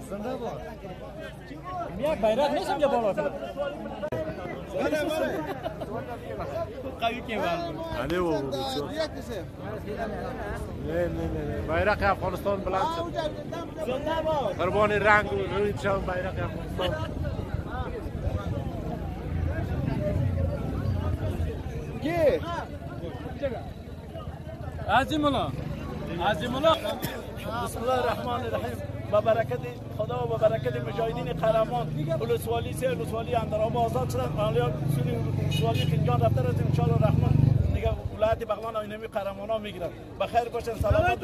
زنده باد. یک بیرق نیست اینجا بالا. قوی که بود. علی و نه بیرق افغانستان بلند شد. زنده باد. قربان رنگ و روی چشم بیرق افغانستان. کی؟ عظیم الله. عظیم الله. بسم الله الرحمن الرحیم. با برکت خدا و با برکت مجاهدین قهرمان ولسوالی سه ولسوالی اندرام آزاد شدن. مالیات سوری ولسوالی فنجان رفته رفتیم ان شاء الله الرحمن دیگه ولایت بغلان آینمی قهرمانا میگیرن. بخیر باشن سلامت.